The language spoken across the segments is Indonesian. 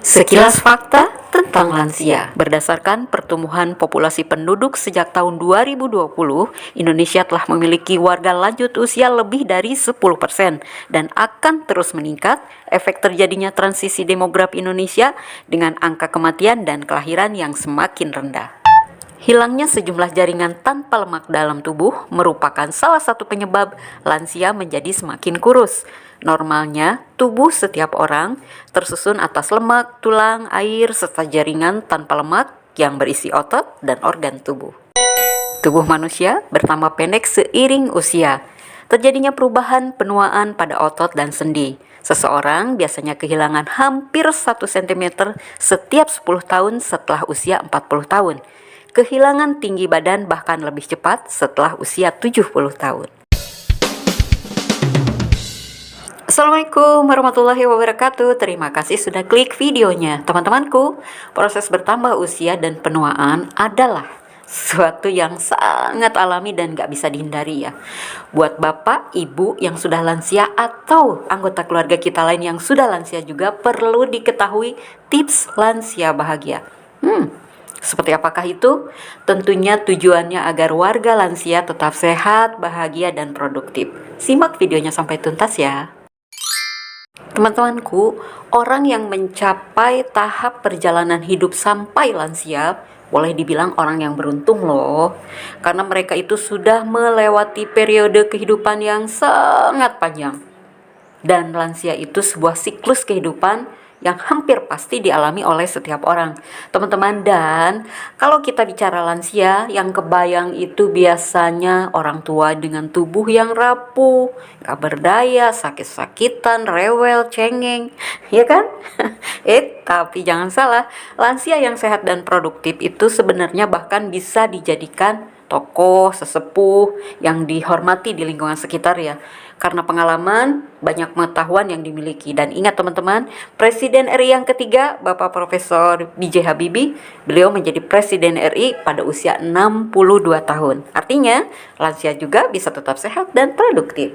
Sekilas fakta tentang lansia. Berdasarkan pertumbuhan populasi penduduk sejak tahun 2020, Indonesia telah memiliki warga lanjut usia lebih dari 10% dan akan terus meningkat. Efek terjadinya transisi demografi Indonesia dengan angka kematian dan kelahiran yang semakin rendah. Hilangnya sejumlah jaringan tanpa lemak dalam tubuh merupakan salah satu penyebab lansia menjadi semakin kurus. Normalnya, tubuh setiap orang tersusun atas lemak, tulang, air, serta jaringan tanpa lemak yang berisi otot dan organ tubuh. Tubuh manusia bertambah pendek seiring usia. Terjadinya perubahan penuaan pada otot dan sendi. Seseorang biasanya kehilangan hampir 1 cm setiap 10 tahun setelah usia 40 tahun. Kehilangan tinggi badan bahkan lebih cepat setelah usia 70 tahun. Assalamualaikum warahmatullahi wabarakatuh. Terima kasih sudah klik videonya. Teman-temanku, proses bertambah usia dan penuaan adalah sesuatu yang sangat alami dan gak bisa dihindari ya. Buat bapak, ibu yang sudah lansia atau anggota keluarga kita lain yang sudah lansia juga perlu diketahui tips lansia bahagia. Seperti apakah itu? Tentunya tujuannya agar warga lansia tetap sehat, bahagia, dan produktif. Simak videonya sampai tuntas ya. Teman-temanku, orang yang mencapai tahap perjalanan hidup sampai lansia boleh dibilang orang yang beruntung loh. Karena mereka itu sudah melewati periode kehidupan yang sangat panjang. Dan lansia itu sebuah siklus kehidupan yang hampir pasti dialami oleh setiap orang, teman-teman. Dan kalau kita bicara lansia, yang kebayang itu biasanya orang tua dengan tubuh yang rapuh, gak berdaya, sakit-sakitan, rewel, cengeng, ya kan? Tapi jangan salah, lansia yang sehat dan produktif itu sebenarnya bahkan bisa dijadikan tokoh, sesepuh yang dihormati di lingkungan sekitar ya. Karena pengalaman, banyak pengetahuan yang dimiliki. Dan ingat teman-teman, Presiden RI yang ketiga, Bapak Profesor B.J. Habibie, beliau menjadi Presiden RI pada usia 62 tahun. Artinya, lansia juga bisa tetap sehat dan produktif.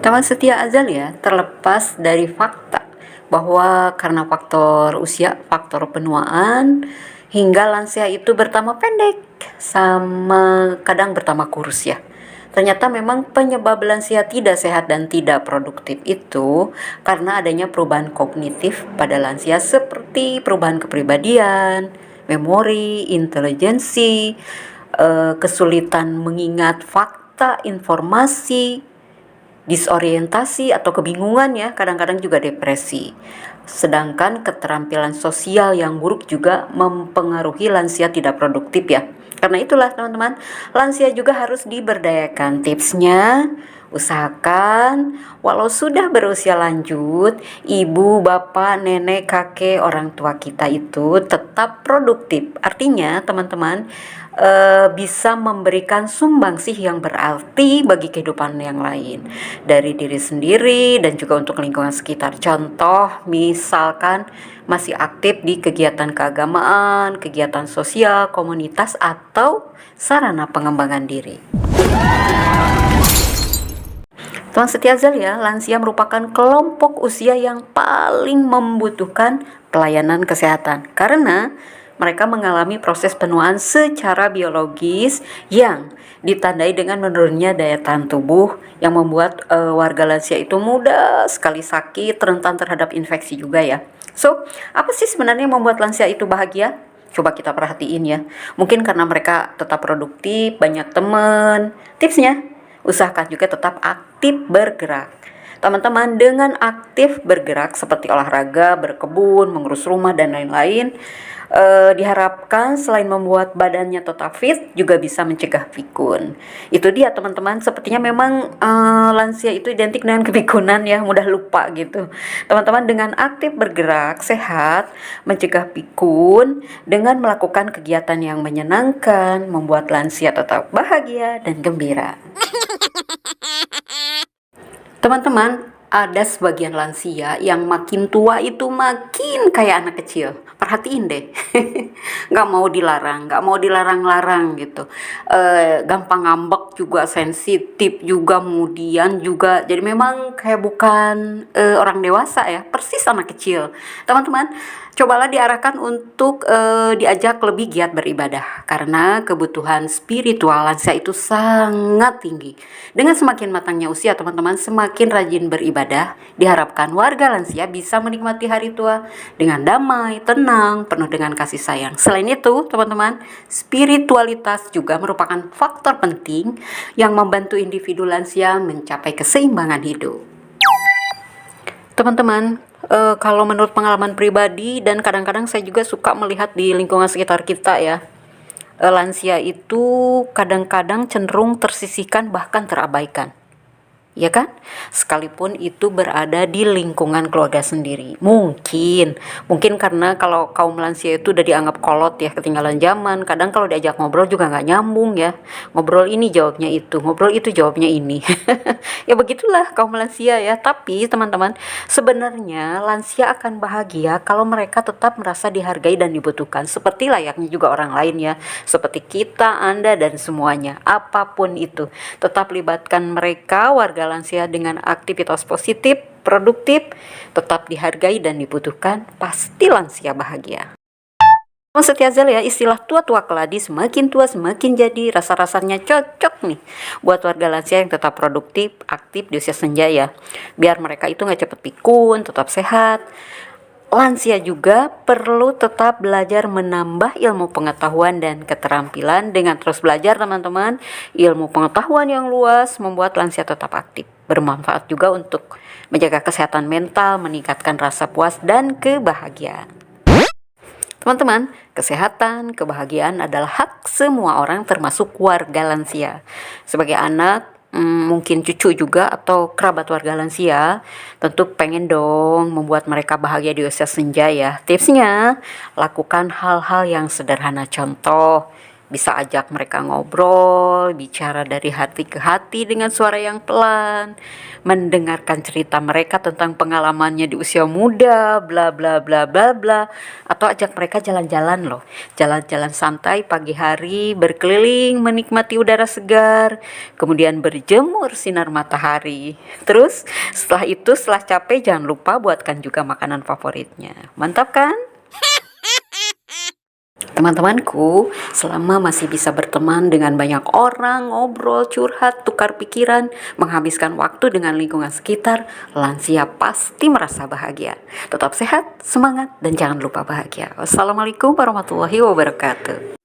Teman setia Azal ya, terlepas dari fakta bahwa karena faktor usia, faktor penuaan, hingga lansia itu bertambah pendek sama kadang bertambah kurus ya. Ternyata memang penyebab lansia tidak sehat dan tidak produktif itu karena adanya perubahan kognitif pada lansia seperti perubahan kepribadian, memori, intelijensi, kesulitan mengingat fakta, informasi, disorientasi atau kebingungan ya, kadang-kadang juga depresi. Sedangkan keterampilan sosial yang buruk juga mempengaruhi lansia tidak produktif ya. Karena itulah teman-teman, lansia juga harus diberdayakan. Tipsnya, usahakan walau sudah berusia lanjut, ibu, bapak, nenek, kakek, orang tua kita itu tetap produktif. Artinya teman-teman bisa memberikan sumbangsih yang berarti bagi kehidupan yang lain dari diri sendiri dan juga untuk lingkungan sekitar. Contoh, misalkan masih aktif di kegiatan keagamaan, kegiatan sosial, komunitas, atau sarana pengembangan diri. Teman setia Zal ya, lansia merupakan kelompok usia yang paling membutuhkan pelayanan kesehatan karena mereka mengalami proses penuaan secara biologis yang ditandai dengan menurunnya daya tahan tubuh yang membuat warga lansia itu mudah sekali sakit, rentan terhadap infeksi juga ya. So, apa sih sebenarnya yang membuat lansia itu bahagia? Coba kita perhatiin ya. Mungkin karena mereka tetap produktif, banyak teman. Tipsnya, usahakan juga tetap aktif bergerak. Teman-teman, dengan aktif bergerak seperti olahraga, berkebun, mengurus rumah, dan lain-lain, diharapkan selain membuat badannya tetap fit, juga bisa mencegah pikun. Itu dia teman-teman, sepertinya memang lansia itu identik dengan kepikunan ya, mudah lupa gitu. Teman-teman, dengan aktif bergerak, sehat, mencegah pikun, dengan melakukan kegiatan yang menyenangkan, membuat lansia tetap bahagia dan gembira. Teman-teman, ada sebagian lansia yang makin tua itu makin kayak anak kecil. Perhatiin deh. nggak mau dilarang, nggak mau dilarang-larang gitu. Gampang ngambek juga, sensitif juga, kemudian juga jadi memang kayak bukan orang dewasa ya, persis anak kecil. Teman-teman, cobalah diarahkan untuk diajak lebih giat beribadah karena kebutuhan spiritual lansia itu sangat tinggi. Dengan semakin matangnya usia teman-teman, semakin rajin beribadah, diharapkan warga lansia bisa menikmati hari tua dengan damai, tenang, penuh dengan kasih sayang. Selain itu, teman-teman, spiritualitas juga merupakan faktor penting yang membantu individu lansia mencapai keseimbangan hidup. Teman-teman, kalau menurut pengalaman pribadi dan kadang-kadang saya juga suka melihat di lingkungan sekitar kita ya, lansia itu kadang-kadang cenderung tersisihkan bahkan terabaikan. Ya kan? Sekalipun itu berada di lingkungan keluarga sendiri. Mungkin karena kalau kaum lansia itu udah dianggap kolot ya, ketinggalan zaman. Kadang kalau diajak ngobrol juga nggak nyambung ya. Ngobrol ini jawabnya itu, ngobrol itu jawabnya ini. Ya begitulah kaum lansia ya. Tapi teman-teman, sebenarnya lansia akan bahagia kalau mereka tetap merasa dihargai dan dibutuhkan. Seperti layaknya juga orang lain ya. Seperti kita, Anda, dan semuanya. Apapun itu. Tetap libatkan mereka, warga lansia dengan aktivitas positif, produktif, tetap dihargai dan dibutuhkan, pasti lansia bahagia. Mas Setiazal ya, istilah tua-tua keladi semakin tua semakin jadi, rasa-rasanya cocok nih buat warga lansia yang tetap produktif, aktif di usia senja ya. Biar mereka itu nggak cepet pikun, tetap sehat. Lansia juga perlu tetap belajar menambah ilmu pengetahuan dan keterampilan. Dengan terus belajar teman-teman, ilmu pengetahuan yang luas membuat lansia tetap aktif. Bermanfaat juga untuk menjaga kesehatan mental, meningkatkan rasa puas dan kebahagiaan. Teman-teman, kesehatan, kebahagiaan adalah hak semua orang termasuk warga lansia. Sebagai anak, mungkin cucu juga atau kerabat warga lansia, tentu pengen dong membuat mereka bahagia di usia senja ya. Tipsnya, lakukan hal-hal yang sederhana. Contoh, bisa ajak mereka ngobrol, bicara dari hati ke hati dengan suara yang pelan, mendengarkan cerita mereka tentang pengalamannya di usia muda, bla bla bla bla bla, atau ajak mereka jalan-jalan loh, jalan-jalan santai pagi hari, berkeliling, menikmati udara segar, kemudian berjemur sinar matahari. Terus setelah itu, setelah capek, jangan lupa buatkan juga makanan favoritnya. Mantap kan? Teman-temanku, selama masih bisa berteman dengan banyak orang, ngobrol, curhat, tukar pikiran, menghabiskan waktu dengan lingkungan sekitar, lansia pasti merasa bahagia. Tetap sehat, semangat, dan jangan lupa bahagia. Wassalamualaikum warahmatullahi wabarakatuh.